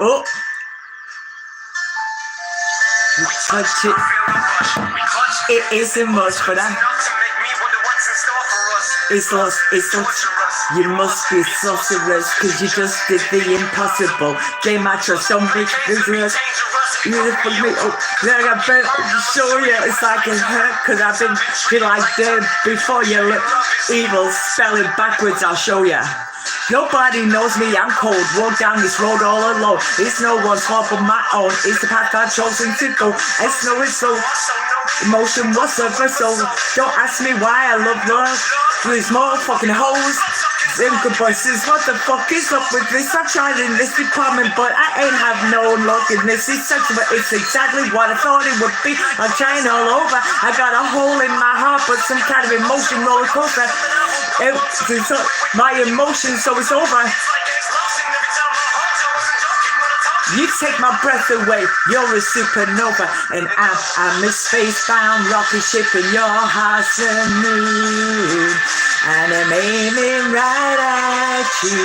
Oh, you touch it. It isn't much, but it's lost. You must be sorceress, cause you just did the impossible. Game I trust, don't be dangerous. Beautiful me, then I got better to show you. It's like it hurt, cause I've been like dead before you look evil. Spell it backwards, I'll show you. Nobody knows me, I'm cold. Walk down this road all alone. It's no one's fault but my own. It's the path I've chosen to go. I know it's so emotion whatsoever, so don't ask me why I love love. These motherfucking hoes. Buses, what the fuck is up with this? I tried in this department, but I ain't have no luck in this. It's exactly what I thought it would be. I'm trying all over. I got a hole in my heart, but some kind of emotion roller coaster. My emotions, so it's over. You take my breath away, you're a supernova, and I'm a space-bound rocket ship in your heart's a moon, and I'm aiming right at you,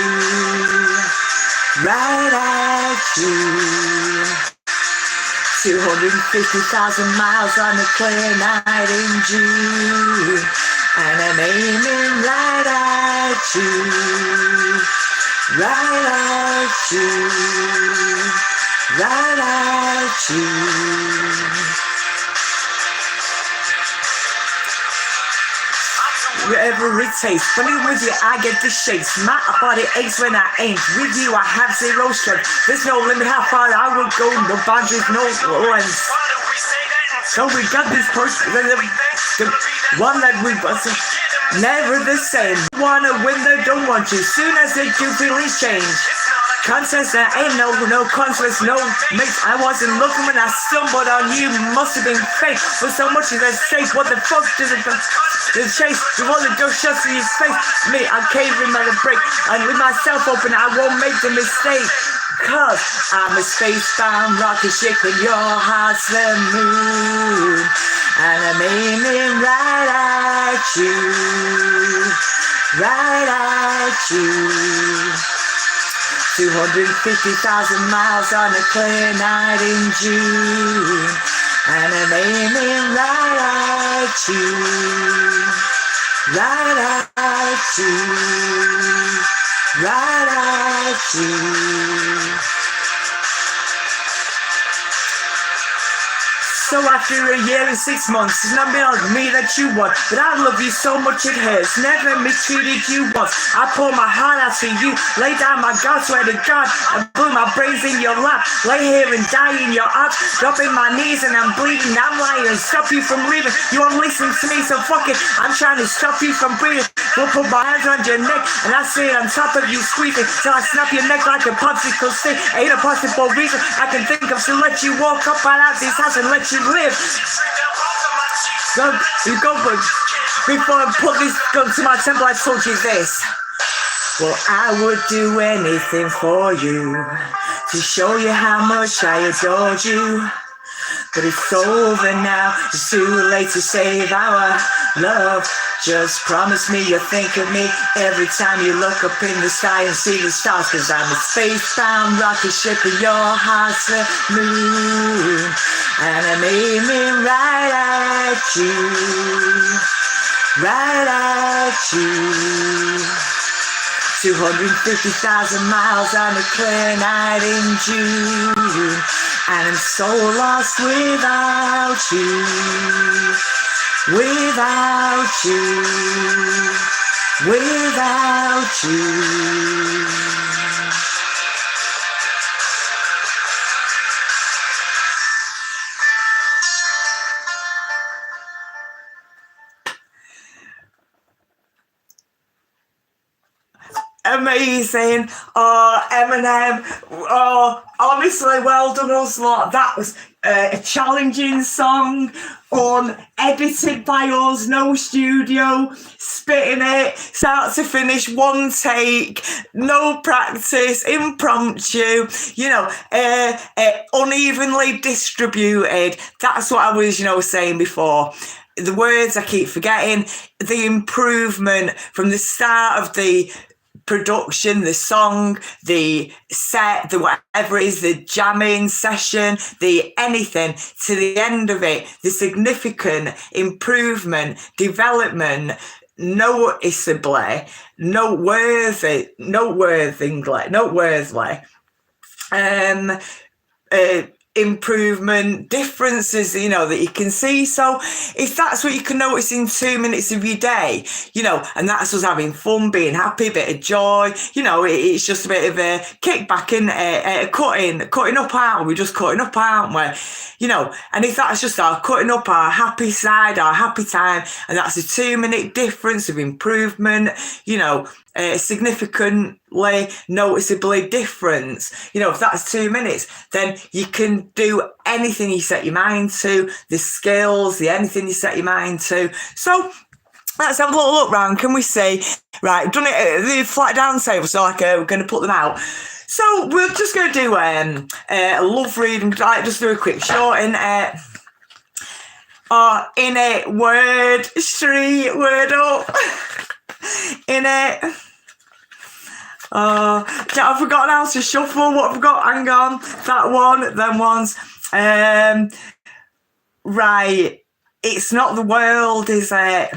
right at you. 250,000 miles on a clear night in June, and I'm aiming right at you. Right at you, right at you. Wherever it takes, funny with you, I get the shakes. My body aches when I aim. With you, I have zero strength. There's no limit how far I will go. No boundaries, no length. So we got this person, the one that we busted. Never the same. Wanna win, they don't want you. Soon as they do, feelings change. Contest, there ain't no contest, no mix. I wasn't looking when I stumbled on you. Must have been fake, but so much is at stake. What the fuck does it chase? You want the door shuts in your face. Me, I'm caving by the break. And with myself open, I won't make the mistake. Cause I'm a space-bound rocket ship and your heart's the moon, and I'm aiming right at you, right at you. 250,000 miles on a clear night in June, and I'm aiming right at you, right at you. Right at you. So after a year and 6 months, it's not been on me that you want, but I love you so much it hurts. Never mistreated you once. I pour my heart out for you. Lay down my God, swear to God, and put my brains in your lap. Lay here and die in your arms. Dropping my knees and I'm bleeding. I'm lying. Stop you from leaving. You won't listen to me, so fuck it. I'm trying to stop you from breathing. We'll put my hands around your neck and I sit on top of you squeezing till I snap your neck like a popsicle stick. Ain't a possible reason I can think of to let you walk up and out this house and let you live. You go, but before I put this gun to my temple, I told you this. Well, I would do anything for you to show you how much I adored you. But it's over now, it's too late to save our love. Just promise me you'll think of me every time you look up in the sky and see the stars. Cause I'm a space-bound rocket ship and your heart's the moon, and I'm aiming right at you, right at you. 250,000 miles on a clear night in June, and I'm so lost without you, without you, without you. Amazing. Oh, Eminem. Oh, honestly, well done, Ocelot. That was a challenging song, edited by us, no studio, spitting it, start to finish, one take, no practice, impromptu, unevenly distributed. That's what I was, saying before. The words I keep forgetting, the improvement from the start of the production, the song, the set, the whatever it is, the jamming session, the anything, to the end of it, the significant improvement, development, noticeably, noteworthy, improvement, differences, that you can see. So if that's what you can notice in 2 minutes of your day, and that's us having fun, being happy, a bit of joy, it's just a bit of a kickback and cutting up, aren't we? We're just cutting up, aren't we? And if that's just our cutting up, our happy side, our happy time, and that's a 2 minute difference of improvement, significantly, noticeably difference. If that's 2 minutes, then you can do anything you set your mind to, the skills, anything you set your mind to. So let's have a little look round. Can we see? Right, done it, the flat down table, so we're going to put them out. So we're just going to do a love reading, just do a quick short in it, word, street, word up. In it. I've forgotten how to shuffle. What have I got? Hang on. That one, them ones. Right. It's not the world, is it?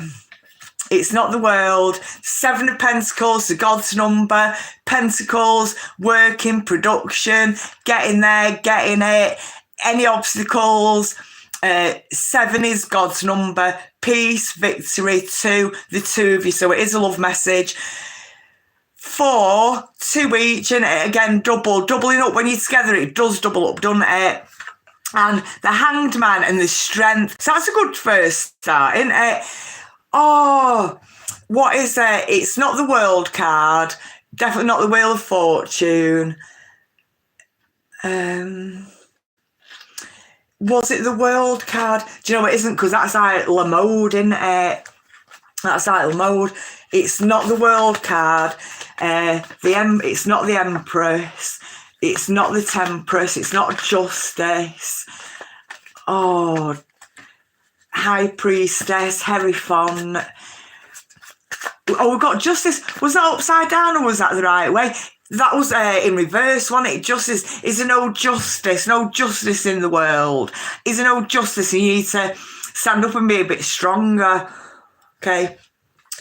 It's not the world. 7 of Pentacles, the God's number. Pentacles, working, production, getting there, getting it. Any obstacles. 7 is God's number. Peace, victory, 2, the 2 of you. So it is a love message. 4, 2 each, and again, doubling up when you're together. It does double up, doesn't it? And the Hanged Man and the Strength. So that's a good first start, isn't it? Oh, what is it? It's not the World card. Definitely not the Wheel of Fortune. Was it the World card? Do you know it isn't? Because that's like La Mode, isn't it? That's like La Mode. It's not the World card. It's not the Empress. It's not the Tempress. It's not Justice. Oh, High Priestess, Hierophant. Oh, we've got Justice. Was that upside down or was that the right way? That was in reverse, wasn't it? Justice. Is there no justice? No justice in the world. Is there no justice? You need to stand up and be a bit stronger. Okay.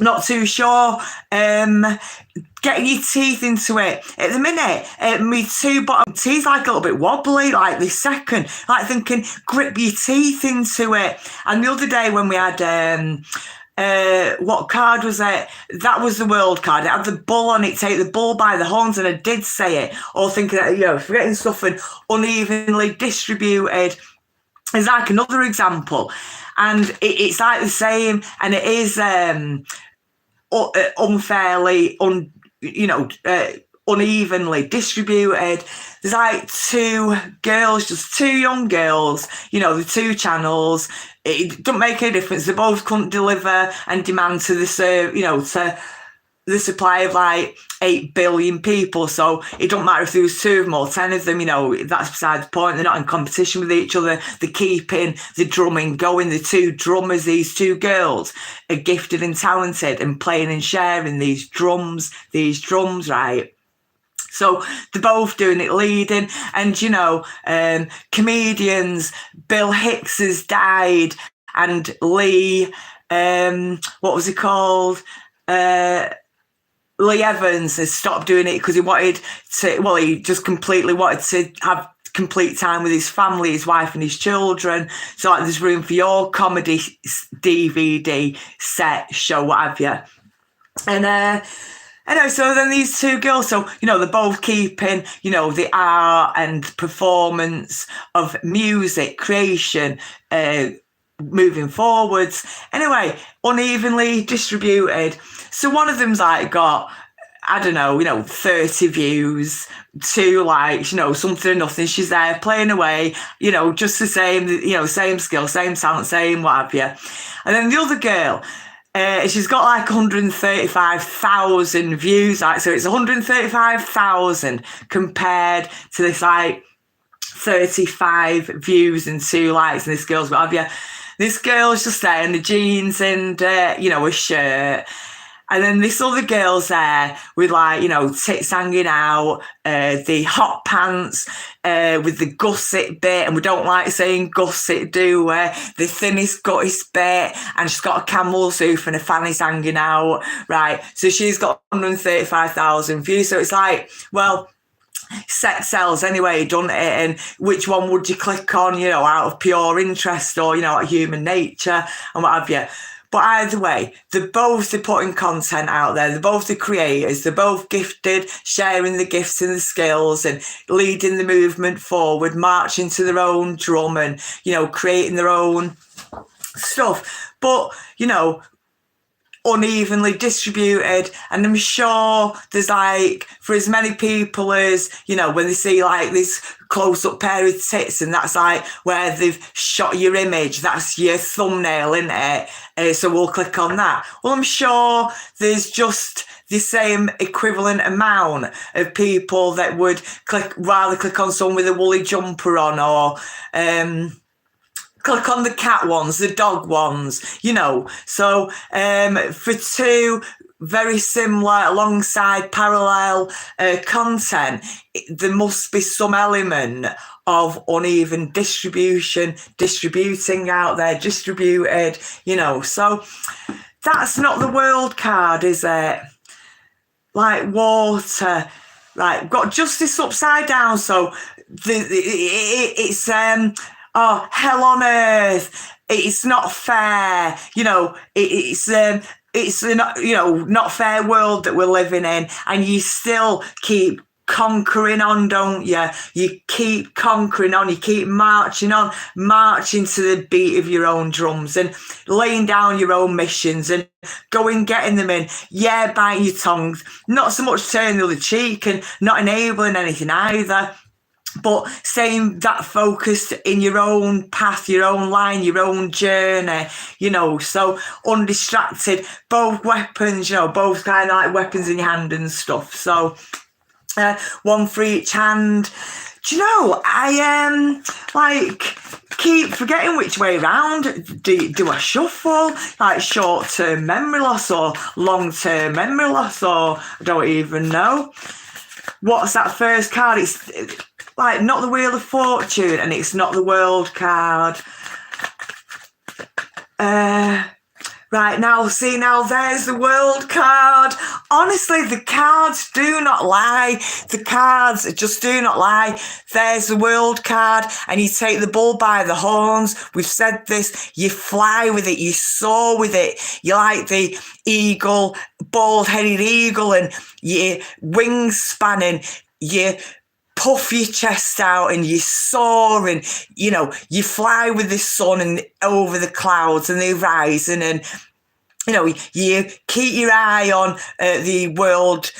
Not too sure. Getting your teeth into it. At the minute, my 2 bottom teeth like a little bit wobbly, like this second. Like thinking, grip your teeth into it. And the other day when we had, what card was it? That was the World card. It had the bull on it, take the bull by the horns, and I did say it. Or thinking that, forgetting stuff and unevenly distributed is like another example. And it's like the same, and it is unfairly, unevenly distributed. There's like 2 girls, just 2 young girls, the 2 channels. It doesn't make any difference. They both couldn't deliver and demand to the to the supply of like 8 billion people. So it don't matter if there was 2 of them or 10 of them, that's beside the point. They're not in competition with each other. They're keeping the drumming going. The 2 drummers, these 2 girls, are gifted and talented and playing and sharing these drums, right? So they're both doing it, leading. And, comedians, Bill Hicks has died, and Lee, what was he called? Lee Evans has stopped doing it because he just completely wanted to have complete time with his family, his wife and his children. So like, there's room for your comedy DVD set, show, what have you. And anyway, so then these 2 girls, so, they're both keeping, the art and performance of music, creation, moving forwards. Anyway, unevenly distributed. So one of them's like got, I don't know, 30 views, 2 likes, something or nothing. She's there playing away, just the same, same skill, same talent, same what have you. And then the other girl, she's got like 135,000 views. Like, so it's 135,000 compared to this like 35 views and 2 likes, and this girl's what have you. This girl's just there in the jeans and, a shirt. And then this other girl's there with like, tits hanging out, the hot pants, with the gusset bit, and we don't like saying gusset, do we? The thinnest, guttest bit, and she's got a camel's hoof and her fanny's hanging out, right? So she's got 135,000 views. So it's like, well, sex sells anyway, doesn't it? And which one would you click on, out of pure interest or, like human nature and what have you? But either way, they're putting content out there. They're both the creators. They're both gifted, sharing the gifts and the skills and leading the movement forward, marching to their own drum and, creating their own stuff. But, unevenly distributed, and I'm sure there's like, for as many people as, when they see like this close-up pair of tits and that's like where they've shot your image, that's your thumbnail, isn't it? So we'll click on that. Well, I'm sure there's just the same equivalent amount of people that would rather click on someone with a woolly jumper on, or click on the cat ones, the dog ones, So for two very similar, alongside parallel content, there must be some element of uneven distributing out there, distributed, So that's not the world card, is it? Like water, right? Got justice upside down, so it's oh, hell on earth, it's not fair, it's not fair world that we're living in, and you still keep conquering on, don't you? You keep conquering on, you keep marching to the beat of your own drums and laying down your own missions and getting them in. Yeah, biting your tongues, not so much turning the other cheek and not enabling anything either, but saying that focused in your own path, your own line, your own journey, so undistracted, both weapons, both kind of like weapons in your hand and stuff. So one for each hand. Do you know, I keep forgetting which way round. Do I shuffle, like short-term memory loss or long-term memory loss, or I don't even know. What's that first card? It's like not the Wheel of Fortune, and it's not the World card. Right, now there's the World card. Honestly, the cards do not lie. The cards just do not lie. There's the World card, and you take the bull by the horns. We've said this. You fly with it. You soar with it. You like the eagle, bald-headed eagle, and your wings spanning. You puff your chest out and you soar, and you fly with the sun and over the clouds and the horizon, and you keep your eye on the world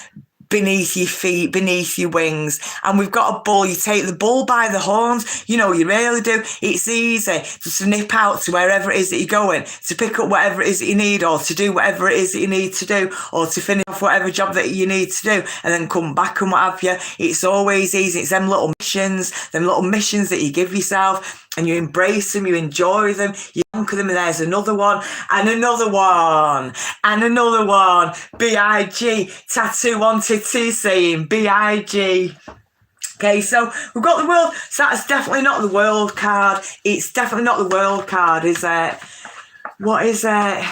beneath your feet, beneath your wings. And we've got a bull. You take the bull by the horns. You really do. It's easy to snip out to wherever it is that you're going, to pick up whatever it is that you need, or to do whatever it is that you need to do, or to finish off whatever job that you need to do, and then come back and what have you. It's always easy. It's them little missions that you give yourself, and you embrace them, you enjoy them, you conquer them, and there's another one, and another one, and another one. B.I.G. Tattoo wanted to saying B.I.G. Okay, so we've got the world. So that's definitely not the World card. It's definitely not the World card, is it? What is it?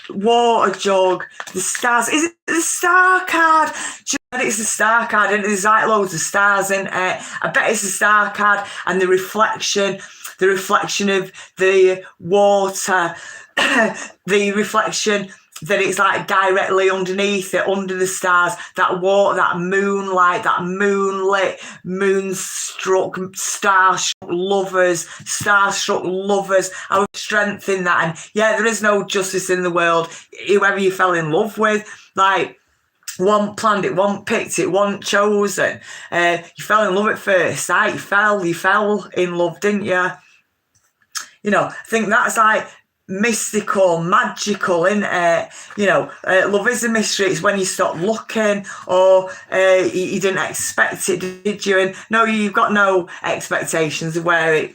Water jug. The stars. Is it the star card? It's the star card, and there's like loads of stars in it. I bet it's the star card, and the reflection of the water, the reflection that it's like directly underneath it, under the stars, that water, that moonlight, that moonlit, moonstruck, starstruck lovers. I would strengthen that. And yeah, there is no justice in the world. Whoever you fell in love with, like, one planned it, one picked it, one chosen. You fell in love at first sight. You fell in love, didn't you? I think that's like mystical, magical, isn't it? Love is a mystery. It's when you stop looking, or you didn't expect it, did you? And no, you've got no expectations of where it,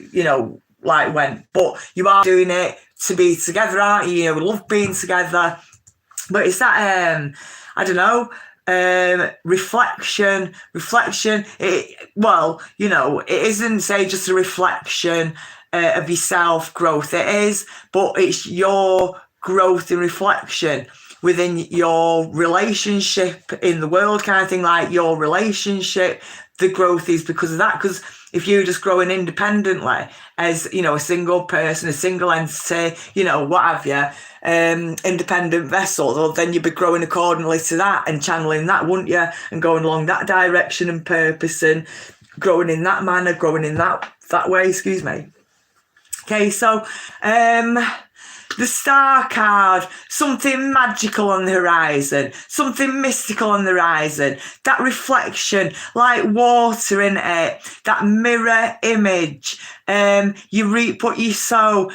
went, but you are doing it to be together, aren't you? Love being together. But it's that I don't know, reflection. Well, it isn't, say, just a reflection of yourself growth. It is, but it's your growth and reflection within your relationship in the world, kind of thing. Like your relationship, the growth is because of that. Because if you're just growing independently as, a single person, a single entity, what have you, independent vessel, well, then you'd be growing accordingly to that and channeling that, wouldn't you? And going along that direction and purpose and growing in that manner, growing in that way, excuse me. Okay, so the star card, something magical on the horizon, something mystical on the horizon, that reflection, like water in it, that mirror image, you reap what you sow.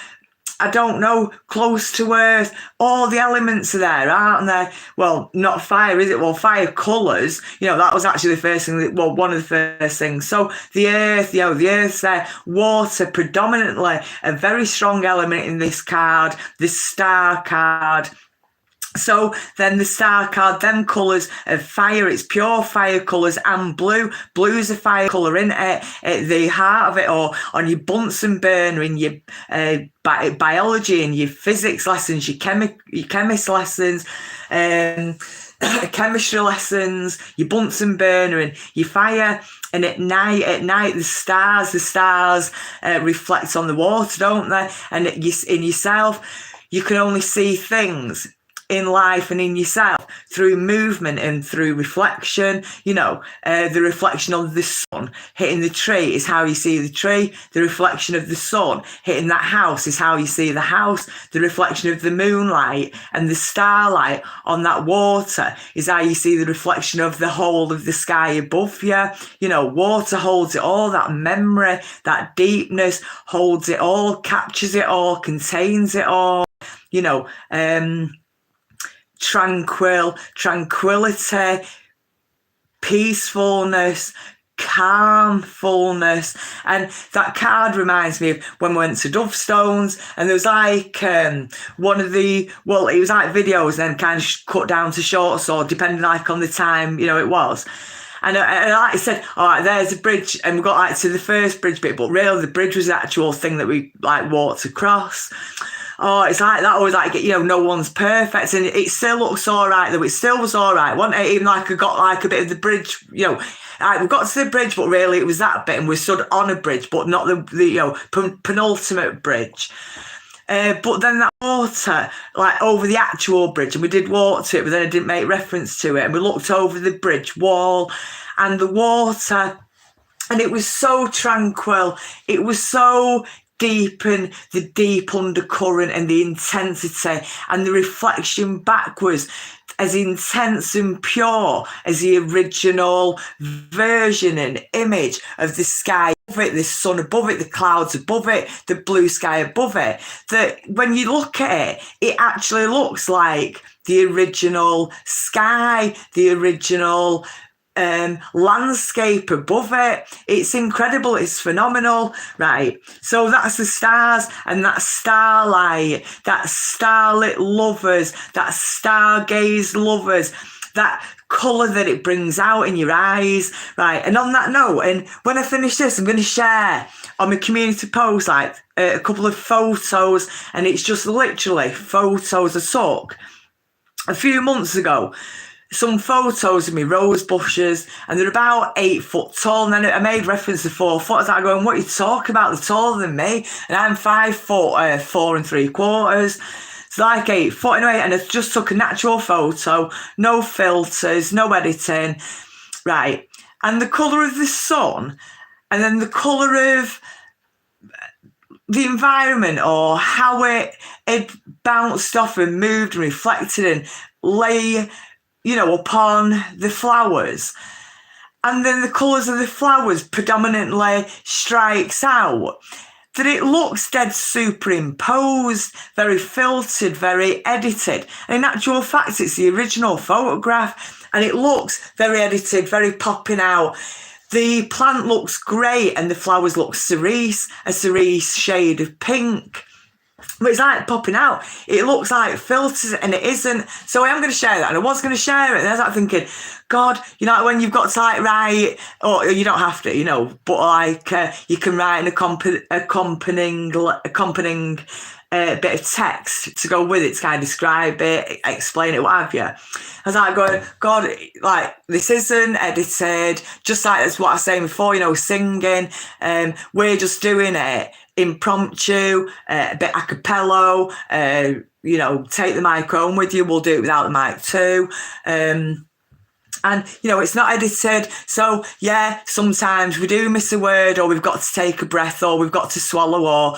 I don't know, close to earth, all the elements are there, aren't there? Well, not fire, is it? Well, fire colours, that was actually the first thing, one of the first things. So the earth, the earth's there, water predominantly, a very strong element in this card, the star card. So then the star card, them colours of fire, it's pure fire colours, and blue. Blue's a fire colour, isn't it? At the heart of it, or on your Bunsen burner, in your biology, and your physics lessons, your chemist lessons, chemistry lessons, your Bunsen burner and your fire. And at night, the stars reflect on the water, don't they? And in yourself, you can only see things in life and in yourself through movement and through reflection. The reflection of the sun hitting the tree is how you see the tree. The reflection of the sun hitting that house is how you see the house. The reflection of the moonlight and the starlight on that water is how you see the reflection of the whole of the sky above you. Water holds it all, that memory, that deepness holds it all, captures it all, contains it all. Tranquility, peacefulness, calmfulness. And that card reminds me of when we went to Dovestones, and there was like one of the, well, it was like videos then kind of cut down to shorts, or depending like on the time, it was. And like I said, all right, there's a bridge, and we got like to the first bridge bit, but really the bridge was the actual thing that we like walked across. Oh, it's like that, always like, no one's perfect, and it still looks all right, though. It still was all right, wasn't it? Even like I got like a bit of the bridge, we got to the bridge, but really it was that bit, and we stood on a bridge, but not the penultimate bridge. But then that water, like over the actual bridge, and we did walk to it, but then I didn't make reference to it, and we looked over the bridge wall and the water, and it was so tranquil. It was so deep, and the deep undercurrent and the intensity and the reflection backwards as intense and pure as the original version and image of the sky above it, the sun above it, the clouds above it, the blue sky above it. That when you look at it, it actually looks like the original sky, the original landscape above it. It's incredible, it's phenomenal, right? So that's the stars and that starlight, that starlit lovers, that stargaze lovers, that colour that it brings out in your eyes, right? And on that note, and when I finish this, I'm going to share on my community post like a couple of photos, and it's just literally photos I took a few months ago. Some photos of me rose bushes, and they're about 8 foot tall. And then I made reference to 4 foot. I was like going, what are you talking about? They're taller than me. And I'm 5 foot, 4 3/4. It's like 8 foot anyway. And I just took a natural photo, no filters, no editing. Right. And the colour of the sun, and then the colour of the environment, or how it bounced off and moved and reflected and lay, upon the flowers. And then the colours of the flowers predominantly strikes out. That it looks dead superimposed, very filtered, very edited. And in actual fact, it's the original photograph, and it looks very edited, very popping out. The plant looks great, and the flowers look cerise, a cerise shade of pink. but it's like popping out. It looks like filters and it isn't. So I am going to share that, and I was going to share it, and I was like thinking, God, you know, when you've got to like write, or you don't have to, you know, but like you can write an accompanying bit of text to go with it to kind of describe it, explain it, what have you. I was like going, God, like this isn't edited, just like that's what I was saying before, you know, singing. We're just doing it impromptu, a bit a cappella, you know, take the mic home with you, we'll do it without the mic too. And, you know, it's not edited. So, yeah, sometimes we do miss a word, or we've got to take a breath, or we've got to swallow, or,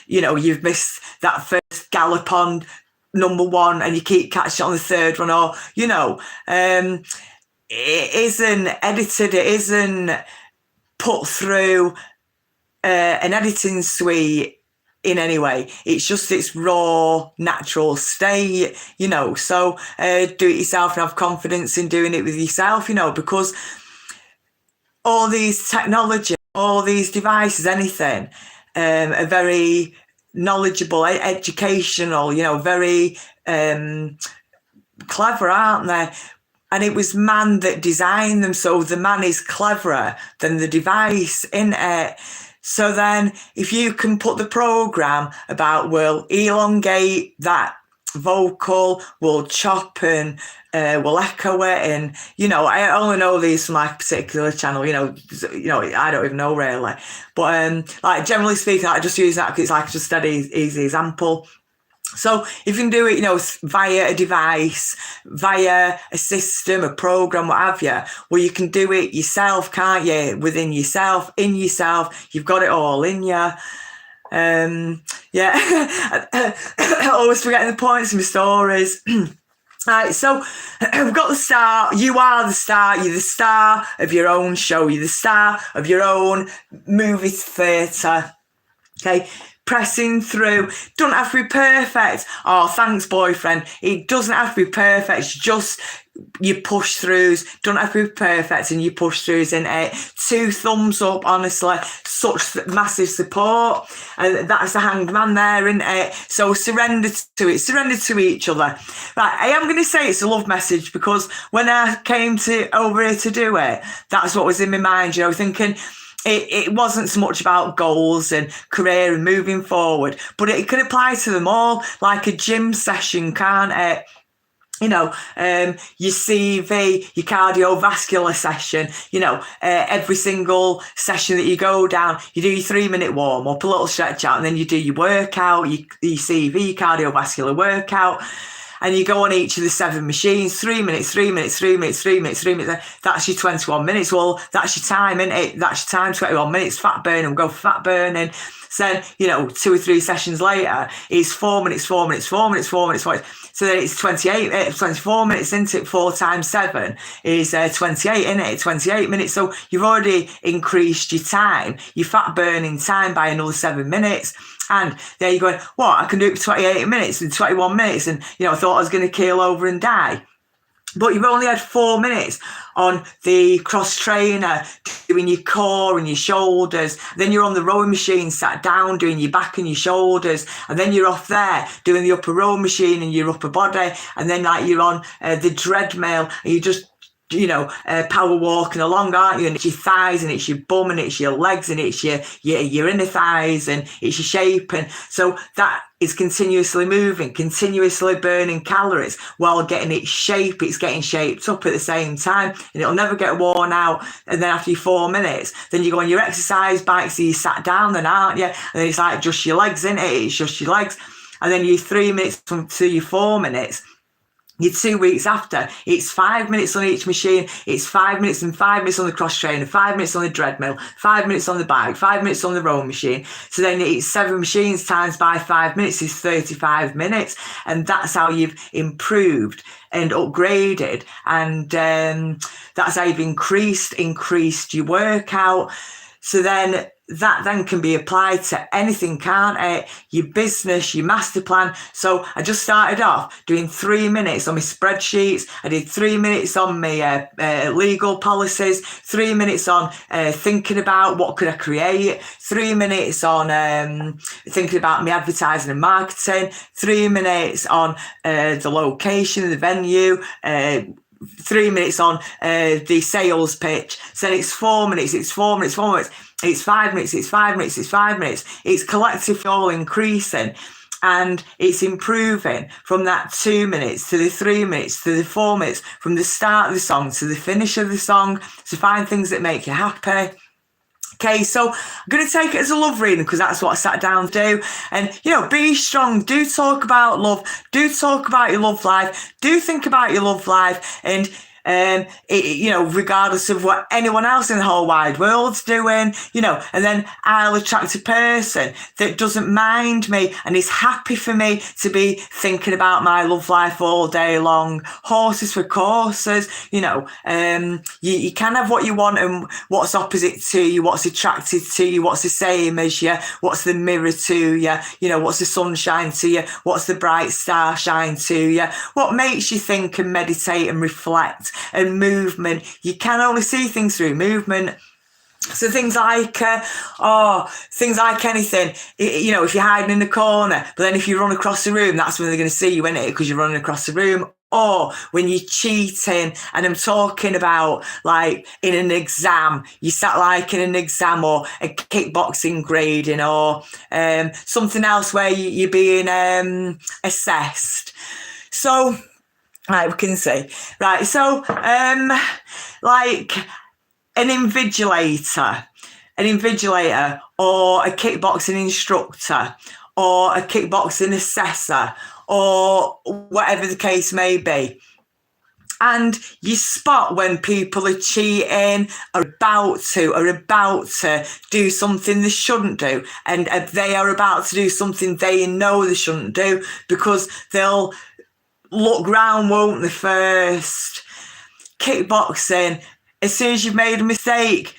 you know, you've missed that first gallop on number one and you keep catching it on the third one, or, you know, it isn't edited. It isn't put through an editing suite in any way. It's just its raw, natural state, you know. So do it yourself and have confidence in doing it with yourself, you know, because all these technology, all these devices, anything, are very knowledgeable, educational, you know, very clever, aren't they? And it was man that designed them, so the man is cleverer than the device in it. So then if you can put the program about, we'll elongate that vocal, we'll chop and we'll echo it, and, you know, I only know these from like a particular channel, you know, I don't even know really. But like generally speaking, I just use that because it's like just a easy example. So if you can do it, you know, via a device, via a system, a program, what have you, well, you can do it yourself, can't you? Within yourself, in yourself, you've got it all in you. Yeah, always forgetting the points of my stories. Right, so we've got the star. You are the star. You're the star of your own show. You're the star of your own movie theatre. Okay. Pressing through. Don't have to be perfect. Oh, thanks, boyfriend. It doesn't have to be perfect. It's just you push throughs. Don't have to be perfect, and you push throughs in it. 2 thumbs up, honestly. Such massive support. And that's the hanged man there, isn't it? So surrender to it. Surrender to each other. Right, I am going to say it's a love message, because when I came over here to do it, that's what was in my mind, you know, thinking, it wasn't so much about goals and career and moving forward, but it can apply to them all, like a gym session, can't it? You know, your CV, your cardiovascular session, you know, every single session that you go down, you do your 3-minute warm up, a little stretch out, and then you do your workout, your CV, cardiovascular workout. And you go on each of the 7 machines, 3 minutes, 3 minutes, 3 minutes, 3 minutes, 3 minutes. That's your 21 minutes. Well, that's your time, isn't it? That's your time, 21 minutes, fat burning. We'll go for fat burning. So, you know, 2 or 3 sessions later, it's 4 minutes, 4 minutes, 4 minutes, 4 minutes, 4 minutes. So then it's 24 minutes, isn't it? 4 times 7 is 28, isn't it? 28 minutes. So you've already increased your time, your fat burning time, by another 7 minutes. And there you're going, what? I can do it for 28 minutes and 21 minutes. And, you know, I thought I was going to keel over and die. But you've only had 4 minutes on the cross trainer doing your core and your shoulders. Then you're on the rowing machine sat down doing your back and your shoulders. And then you're off there doing the upper row machine and your upper body. And then like you're on the treadmill and you just, you know, power walking along, aren't you? And it's your thighs and it's your bum and it's your legs and it's your inner thighs and it's your shape. And so that is continuously moving, continuously burning calories while getting its shape. It's getting shaped up at the same time, and it'll never get worn out. And then after your 4 minutes, then you go on your exercise bike, so you sat down then, aren't you? And then it's like just your legs, isn't it? It's just your legs. And then your 3 minutes to your 4 minutes. Your 2 weeks after, it's 5 minutes on each machine. It's 5 minutes and 5 minutes on the cross trainer, 5 minutes on the treadmill, 5 minutes on the bike, 5 minutes on the rowing machine. So then it's 7 machines times by 5 minutes is 35 minutes. And that's how you've improved and upgraded. And that's how you've increased your workout. So then that then can be applied to anything, can't it? Your business, your master plan. So I just started off doing 3 minutes on my spreadsheets. I did 3 minutes on my legal policies, 3 minutes on thinking about what could I create, 3 minutes on thinking about my advertising and marketing, 3 minutes on the location, the venue, 3 minutes on the sales pitch. So then it's 4 minutes, it's 4 minutes, 4 minutes. It's 5 minutes, it's 5 minutes, it's 5 minutes. It's collectively all increasing, and it's improving from that 2 minutes to the 3 minutes to the 4 minutes, from the start of the song to the finish of the song, to find things that make you happy. Okay, so I'm going to take it as a love reading because that's what I sat down to do. And, be strong. Do talk about love. Do talk about your love life. Do think about your love life. And, regardless of what anyone else in the whole wide world's doing, and then I'll attract a person that doesn't mind me and is happy for me to be thinking about my love life all day long. Horses for courses, you can have what you want and what's opposite to you, what's attracted to you, what's the same as you, what's the mirror to you, what's the sunshine to you, what's the bright star shine to you, what makes you think and meditate and reflect. And movement, you can only see things through movement. So things like anything, if you're hiding in the corner, but then if you run across the room, that's when they're going to see you, isn't it? Because you're running across the room. Or when you're cheating, and I'm talking about like in an exam, you sat like in an exam or a kickboxing grading or something else where you're being assessed. So, right, we can see. Right, so, like an invigilator or a kickboxing instructor or a kickboxing assessor or whatever the case may be. And you spot when people are cheating, are about to do something they shouldn't do. And they are about to do something they know they shouldn't do, because they'll look round, won't they, first? Kickboxing, as soon as you've made a mistake,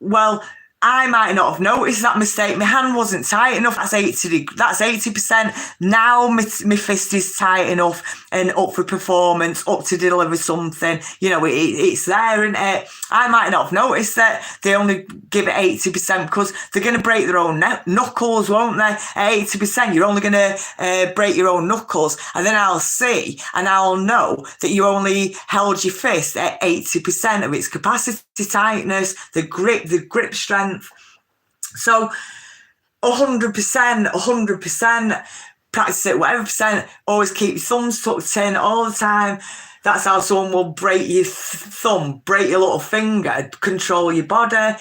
well, I might not have noticed that mistake. My hand wasn't tight enough. That's 80%. Now my fist is tight enough and up for performance, up to deliver something. It's there, isn't it? I might not have noticed that they only give it 80% because they're going to break their own knuckles, won't they? At 80%, you're only going to break your own knuckles. And then I'll see and I'll know that you only held your fist at 80% of its capacity, tightness, the grip strength. So 100%, practice it, whatever percent, always keep your thumbs tucked in all the time. That's how someone will break your thumb, break your little finger, control your body.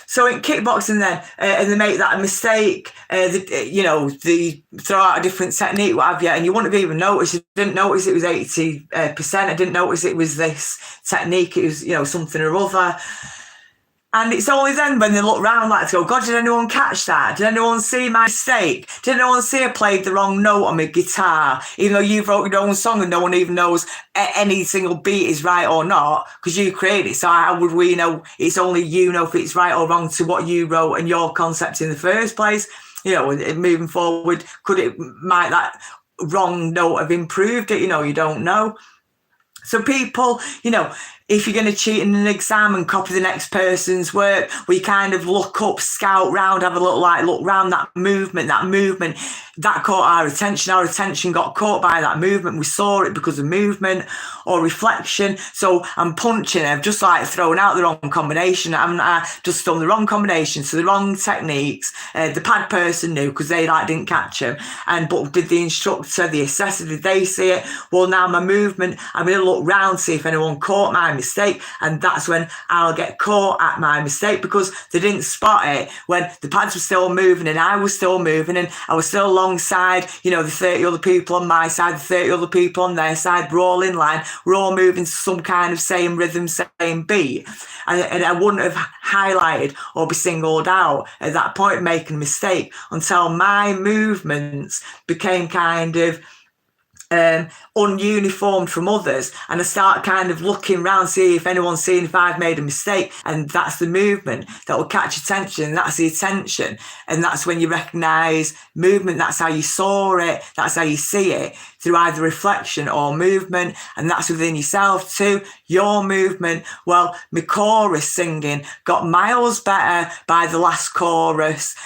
So in kickboxing then, and they make that a mistake, they throw out a different technique, what have you, and you wouldn't have even noticed. You didn't notice it was 80%. I didn't notice it was this technique. It was, something or other. And it's only then when they look round like to go, God, did anyone catch that? Did anyone see my mistake? Did anyone see I played the wrong note on my guitar? Even though you wrote your own song and no one even knows any single beat is right or not, because you created it. So how would we know? It's only you know if it's right or wrong to what you wrote and your concept in the first place. Moving forward, might that wrong note have improved it? You don't know. So people, if you're going to cheat in an exam and copy the next person's work, we kind of look up, scout round, have a look round, that movement, that caught our attention. Our attention got caught by that movement. We saw it because of movement or reflection. So I'm punching, I've just thrown out the wrong combination. I just done the wrong combination. So the wrong techniques. The pad person knew because they didn't catch them. But did the instructor, the assessor, did they see it? Well, now my movement, I'm going to look round, see if anyone caught my mistake, and that's when I'll get caught at my mistake, because they didn't spot it when the pads were still moving and I was still moving and I was still alongside, the 30 other people on my side, the 30 other people on their side. We're all in line, we're all moving to some kind of same rhythm, same beat, and I wouldn't have highlighted or be singled out at that point making a mistake until my movements became kind of ununiformed from others, and I start kind of looking around, see if anyone's seen if I've made a mistake, and that's the movement that will catch attention, and that's the attention, and that's when you recognise movement. That's how you saw it, that's how you see it, through either reflection or movement, and that's within yourself too, your movement. Well, my chorus singing got miles better by the last chorus.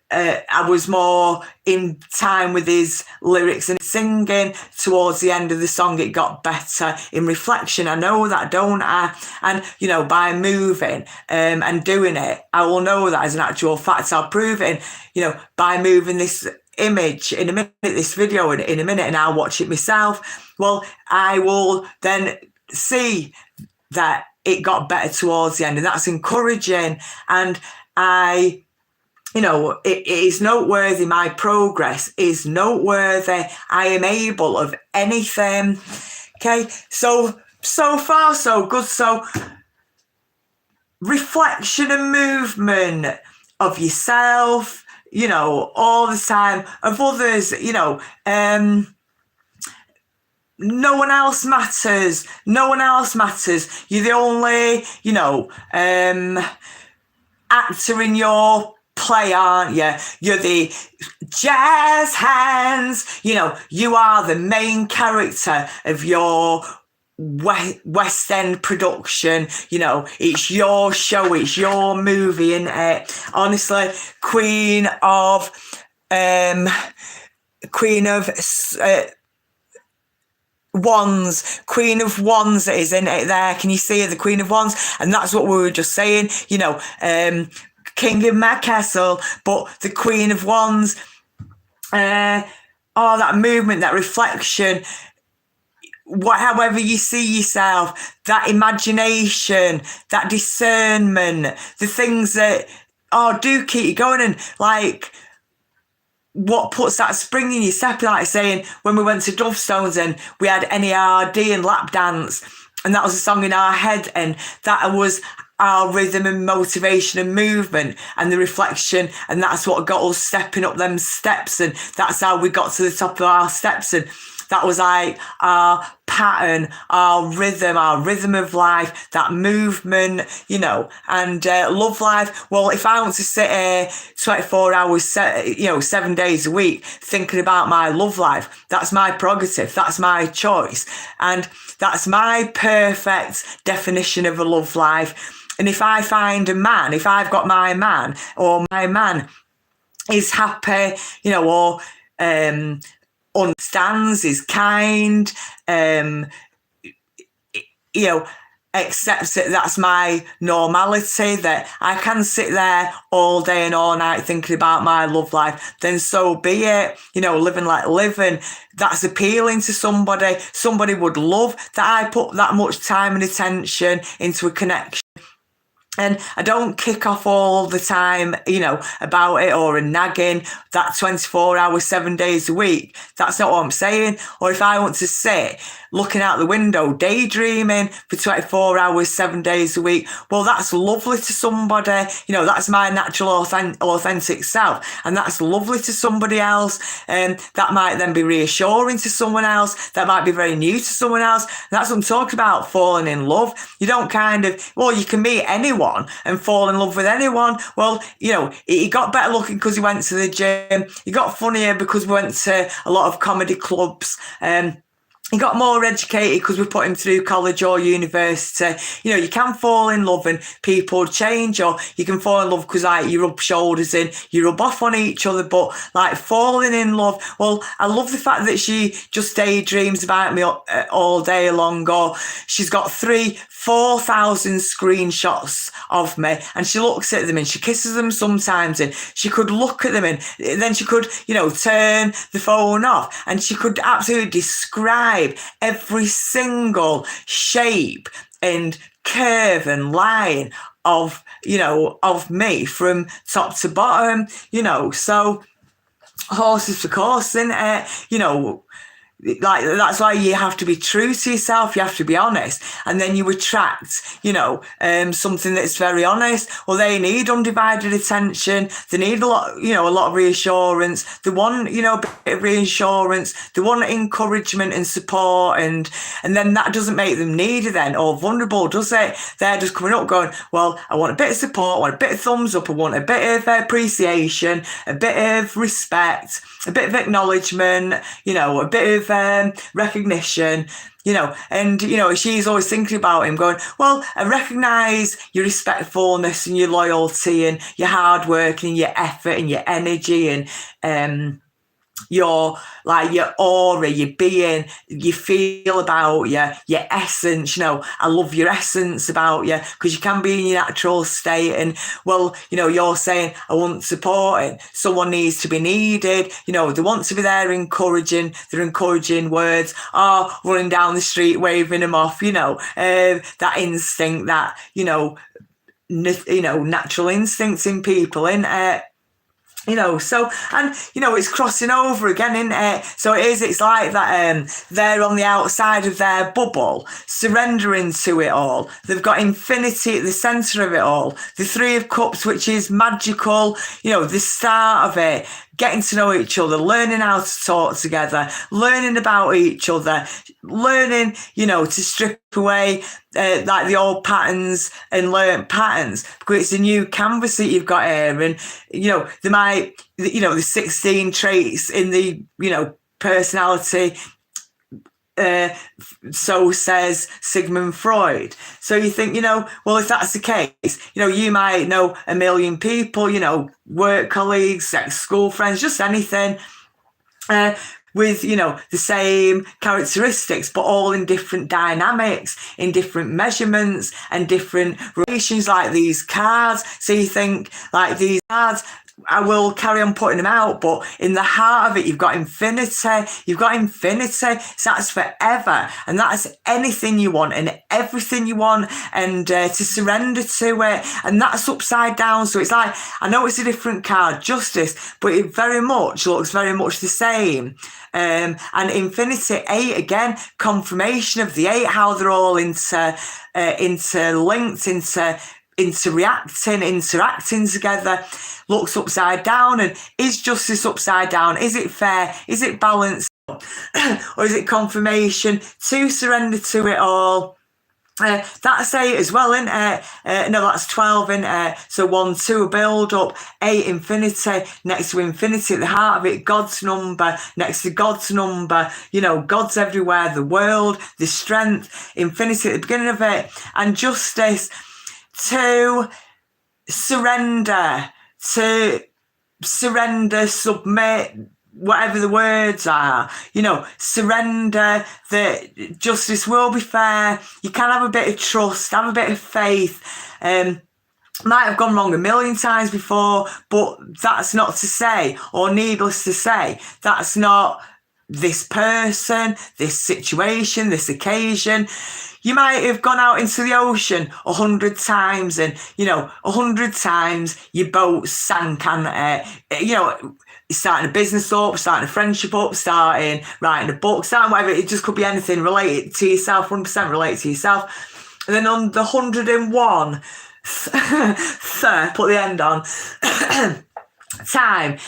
I was more in time with his lyrics and singing. Towards the end of the song, it got better. In reflection, I know that, don't I? And, you know, by moving and doing it, I will know that as an actual fact. I'll prove it, you know, by moving this image in a minute, this video in a minute, and I'll watch it myself. Well, I will then see that it got better towards the end, and that's encouraging. And you know, it is noteworthy. My progress is noteworthy. I am able of anything. Okay, so far so good. So reflection and movement of yourself, you know, all the time, of others, you know, no one else matters. No one else matters. You're the only, you know, actor in your play, aren't you? You're the jazz hands. You know, you are the main character of your West End production. You know, it's your show, it's your movie, isn't it? Honestly, Queen of Wands, Queen of Wands is in it there. Can you see it? The Queen of Wands? And that's what we were just saying, you know, King in my castle, but the Queen of Wands, that movement, that reflection, however you see yourself, that imagination, that discernment, the things that, do keep you going. And like, what puts that spring in your step, like saying when we went to Dovestones and we had NERD and lap dance, and that was a song in our head, and that was our rhythm and motivation and movement and the reflection, and that's what got us stepping up them steps, and that's how we got to the top of our steps. And that was like our pattern, our rhythm of life, that movement, you know. And love life, well, if I want to sit here 24 hours, 7 days a week thinking about my love life, that's my prerogative, that's my choice, and that's my perfect definition of a love life. And if I find a man, if I've got my man, or my man is happy, you know, or understands, is kind, you know, accepts that that's my normality, that I can sit there all day and all night thinking about my love life, then so be it. You know, live and let live, and that's appealing to somebody. Somebody would love that I put that much time and attention into a connection. And I don't kick off all the time, you know, about it, or a nagging that 24 hours, 7 days a week. That's not what I'm saying. Or if I want to sit looking out the window, daydreaming for 24 hours, 7 days a week, well, that's lovely to somebody. You know, that's my natural, authentic self. And that's lovely to somebody else. And that might then be reassuring to someone else. That might be very new to someone else. And that's what I'm talking about, falling in love. You don't you can meet anyone and fall in love with anyone. Well, you know, he got better looking because he went to the gym. He got funnier because we went to a lot of comedy clubs. He got more educated because we put him through college or university. You know, you can fall in love and people change, or you can fall in love because like you rub shoulders in, you rub off on each other. But like falling in love, well, I love the fact that she just daydreams about me all day long, or she's got 4,000 screenshots of me, and she looks at them and she kisses them sometimes, and she could look at them and then she could, you know, turn the phone off, and she could absolutely describe every single shape and curve and line of, you know, of me from top to bottom, you know. So horses for course, isn't it? You know, like, that's why you have to be true to yourself. You have to be honest, and then you attract, something that's very honest. Well, they need undivided attention. They need a lot, a lot of reassurance. They want, a bit of reassurance. They want encouragement and support, and then that doesn't make them needy then or vulnerable, does it? They're just coming up going, well, I want a bit of support, I want a bit of thumbs up, I want a bit of appreciation, a bit of respect, a bit of acknowledgement, a bit of recognition, and, she's always thinking about him going, well, I recognise your respectfulness and your loyalty and your hard work and your effort and your energy and your aura, your being, you feel about you, your essence. I love your essence about you, because you can be in your natural state. And well, you're saying, I want supporting. Someone needs to be needed. They want to be there encouraging, their encouraging words, or running down the street waving them off. That instinct, that natural instincts in people, in so, and, it's crossing over again, isn't it? So it's like that, they're on the outside of their bubble, surrendering to it all. They've got infinity at the centre of it all. The Three of Cups, which is magical, the start of it, getting to know each other, learning how to talk together, learning about each other, learning, to strip away like the old patterns and learn patterns, because it's a new canvas that you've got here. And, there might, the 16 traits in the, personality, so says Sigmund Freud. So you think, well, if that's the case, you might know a million people, work colleagues, ex-school friends, just anything, with, the same characteristics, but all in different dynamics, in different measurements and different relations, like these cards. So you think, like, these cards, I will carry on putting them out, but in the heart of it, you've got infinity. So that's forever, and that's anything you want and everything you want, and to surrender to it. And that's upside down. So it's like, I know it's a different card, Justice, but it very much looks very much the same. And infinity, 8 again, confirmation of the 8, how they're all interlinked, interacting together. Looks upside down. And is justice upside down? Is it fair? Is it balanced? Or is it confirmation to surrender to it all? That's 8 as well, isn't it? No, that's 12, isn't it? So 1, 2, a build up, 8, infinity, next to infinity at the heart of it, God's number, next to God's number, God's everywhere, the world, the strength, infinity at the beginning of it, and justice, to surrender, submit, whatever the words are, surrender, that justice will be fair. You can have a bit of trust, have a bit of faith. Might have gone wrong a million times before, but that's not to say, or needless to say, that's not this person, this situation, this occasion. You might have gone out into the ocean 100 times, and 100 times your boat sank, and starting a business up, starting a friendship up, starting writing a book, starting whatever. It just could be anything related to yourself, 100% related to yourself. And then on the 101, put the end on. Time,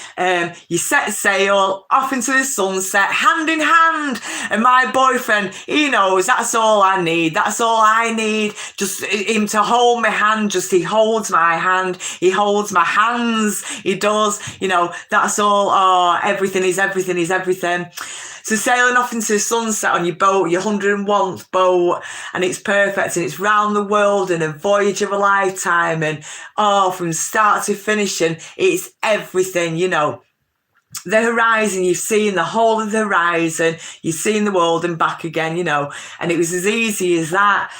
you set sail off into the sunset, hand in hand, and my boyfriend, he knows that's all I need, just him to hold my hand. Just he holds my hand, he holds my hands, he does, that's all. Everything is everything. So sailing off into the sunset on your boat, your 101th boat, and it's perfect, and it's round the world and a voyage of a lifetime, and from start to finish, and it's everything, the horizon, you've seen the whole of the horizon, you've seen the world and back again, and it was as easy as that.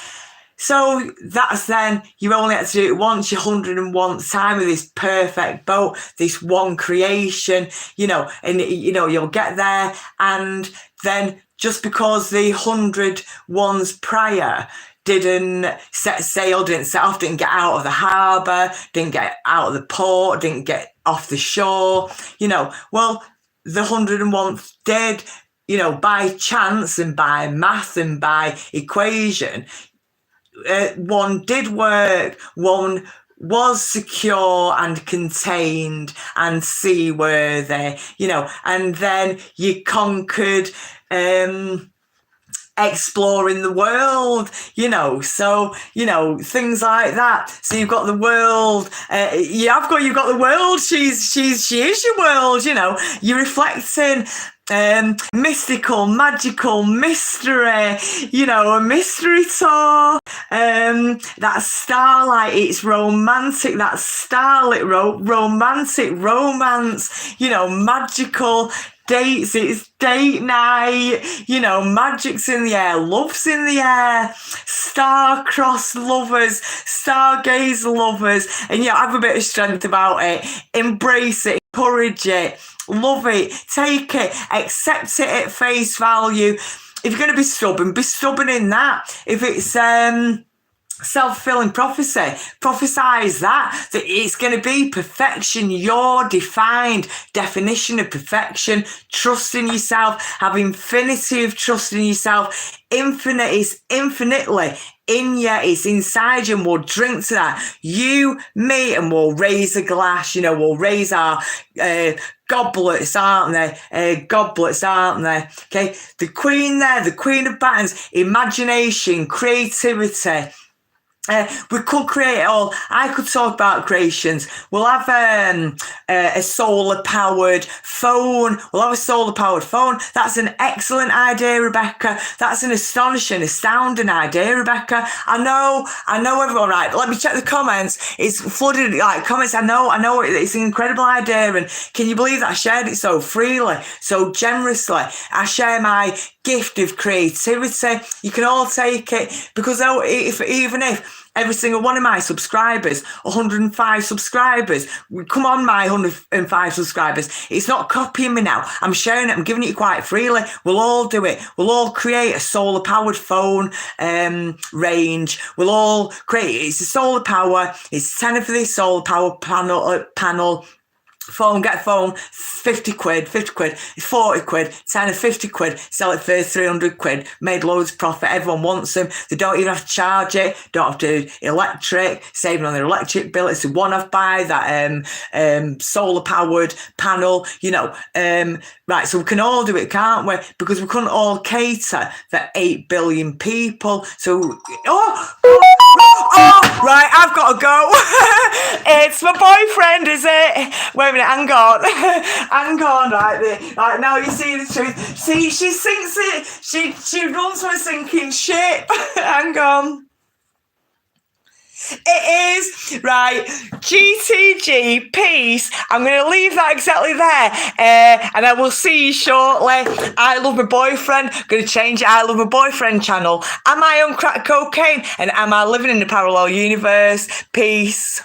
So that's then, you only had to do it once, your 101th time with this perfect boat, this one creation, and you'll get there. And then just because the 100 ones prior didn't set sail, didn't set off, didn't get out of the harbour, didn't get out of the port, didn't get off the shore, well, the 101th did. by chance and by math and by equation, one did work, one was secure and contained and seaworthy, and then you conquered exploring the world, so things like that. So you've got the world, you've got the world. She is your world. You're reflecting mystical, magical mystery, a mystery tour. That starlight, it's romantic, that starlit romantic romance, magical dates, it's date night, magic's in the air, love's in the air, star-crossed lovers, stargaze lovers, and have a bit of strength about it, embrace it, encourage it, love it, take it, accept it at face value. If you're going to be stubborn in that. If it's self-fulfilling prophecy, prophesize that it's going to be perfection, your defined definition of perfection. Trust in yourself, have infinity of trust in yourself. Infinite is infinitely in you, it's inside you, and we'll drink to that. You, me, and we'll raise a glass, we'll raise our goblets, aren't they? Okay, the queen there, the queen of batons, imagination, creativity. We could create it all. I could talk about creations. We'll have a solar-powered phone. That's an excellent idea, Rebecca. That's an astounding idea, Rebecca. I know everyone, right? Let me check the comments. It's flooded, comments. I know, it's an incredible idea. And can you believe that I shared it so freely, so generously? I share my gift of creativity. You can all take it, because even if every single one of my subscribers, 105 subscribers, come on, my 105 subscribers, it's not copying me now. I'm sharing it. I'm giving it quite freely. We'll all do it. We'll all create a solar powered phone range. We'll all create it. It's a solar power. It's 10 for this solar power panel. Phone, get a phone, 50 quid, it's 40 quid, 10 or 50 quid, sell it for 300 quid, made loads of profit, everyone wants them, they don't even have to charge it, don't have to electric, saving on their electric bill, it's a one-off buy, that solar powered panel, right, so we can all do it, can't we? Because we couldn't all cater for 8 billion people, so, right, I've got to go. It's my boyfriend, is it? Wait a minute, hang on. Right now you see the truth. See, she sinks it. She runs from a sinking ship. Hang on. It is, right, GTG, peace. I'm going to leave that exactly there, and I will see you shortly. I love my boyfriend, going to change it, I love my boyfriend channel. Am I on crack cocaine, and am I living in a parallel universe? Peace.